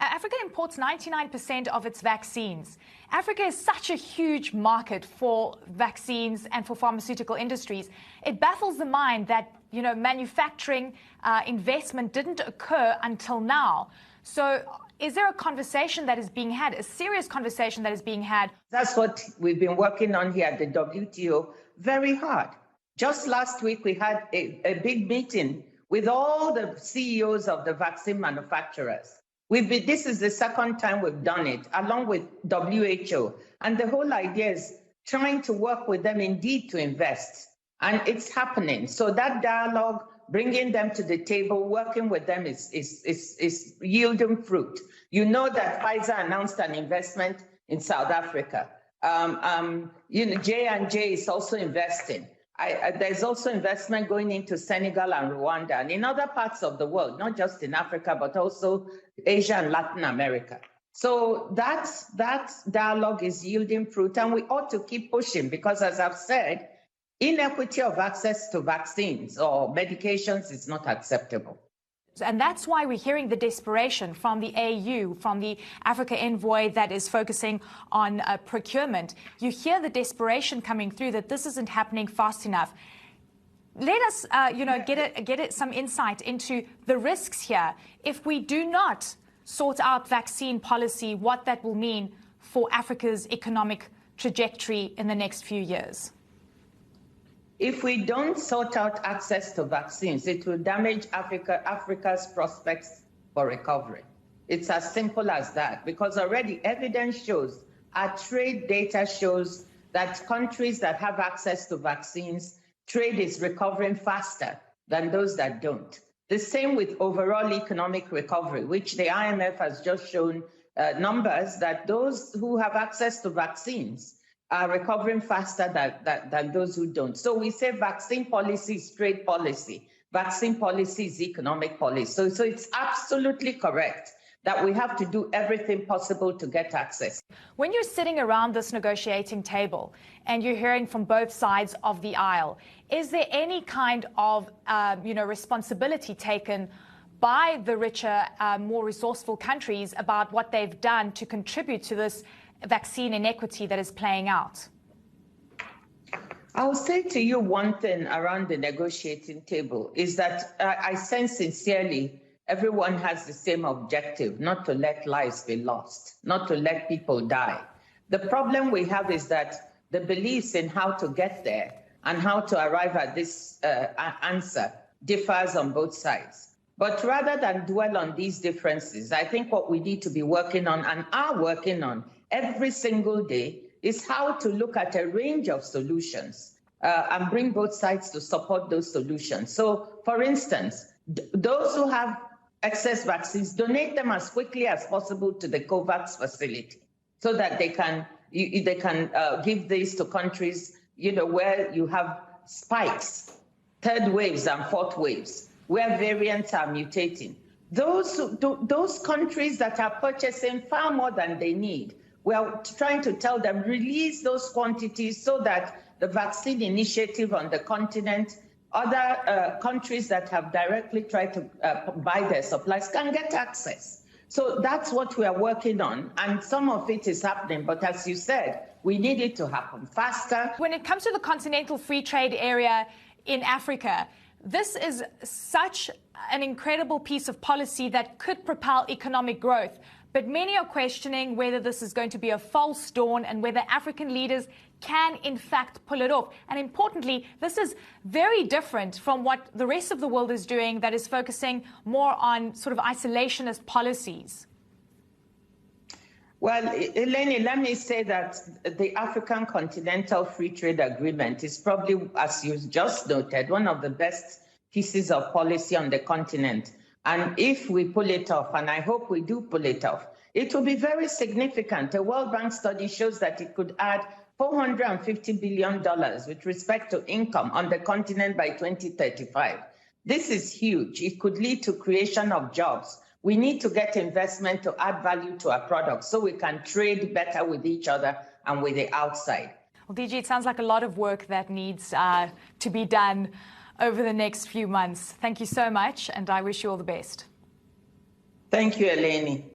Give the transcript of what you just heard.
Africa imports 99% of its vaccines. Africa is such a huge market for vaccines and for pharmaceutical industries. It baffles the mind that, manufacturing investment didn't occur until now. So is there a conversation that is being had, a serious conversation that is being had? That's what we've been working on here at the WTO very hard. Just last week, we had a big meeting with all the CEOs of the vaccine manufacturers. This is the second time we've done it, along with WHO. And the whole idea is trying to work with them indeed to invest. And it's happening. So that dialogue, bringing them to the table, working with them is yielding fruit. You know that Pfizer announced an investment in South Africa. J&J is also investing. There's also investment going into Senegal and Rwanda and in other parts of the world, not just in Africa, but also Asia and Latin America. So that dialogue is yielding fruit, and we ought to keep pushing because, as I've said, inequity of access to vaccines or medications is not acceptable. And that's why we're hearing the desperation from the AU, from the Africa envoy that is focusing on procurement. You hear the desperation coming through that this isn't happening fast enough. Let us, get some insight into the risks here. If we do not sort out vaccine policy, what that will mean for Africa's economic trajectory in the next few years. If we don't sort out access to vaccines, it will damage Africa's prospects for recovery. It's as simple as that, because already evidence shows, our trade data shows that countries that have access to vaccines, trade is recovering faster than those that don't. The same with overall economic recovery, which the IMF has just shown numbers that those who have access to vaccines are recovering faster than those who don't. So we say vaccine policy is trade policy. Vaccine policy is economic policy. So it's absolutely correct that we have to do everything possible to get access. When you're sitting around this negotiating table and you're hearing from both sides of the aisle, is there any kind of responsibility taken by the richer, more resourceful countries about what they've done to contribute to this vaccine inequity that is playing out? I'll say to you one thing around the negotiating table is that I sense sincerely everyone has the same objective, not to let lives be lost, not to let people die. The problem we have is that the beliefs in how to get there and how to arrive at this answer differs on both sides. But rather than dwell on these differences, I think what we need to be working on and are working on every single day is how to look at a range of solutions and bring both sides to support those solutions. So, for instance, those who have excess vaccines, donate them as quickly as possible to the COVAX facility so that they can give these to countries, where you have spikes, third waves and fourth waves, where variants are mutating. Those countries that are purchasing far more than they need, we're trying to tell them, release those quantities so that the vaccine initiative on the continent, other countries that have directly tried to buy their supplies can get access. So that's what we are working on. And some of it is happening. But as you said, we need it to happen faster. When it comes to the continental free trade area in Africa, this is such an incredible piece of policy that could propel economic growth. But many are questioning whether this is going to be a false dawn and whether African leaders can, in fact, pull it off. And importantly, this is very different from what the rest of the world is doing that is focusing more on sort of isolationist policies. Well, Eleni, let me say that the African Continental Free Trade Agreement is probably, as you just noted, one of the best pieces of policy on the continent. And if we pull it off, and I hope we do pull it off, it will be very significant. A World Bank study shows that it could add $450 billion with respect to income on the continent by 2035. This is huge. It could lead to creation of jobs. We need to get investment to add value to our products so we can trade better with each other and with the outside. Well, DG, it sounds like a lot of work that needs to be done over the next few months. Thank you so much, and I wish you all the best. Thank you, Eleni.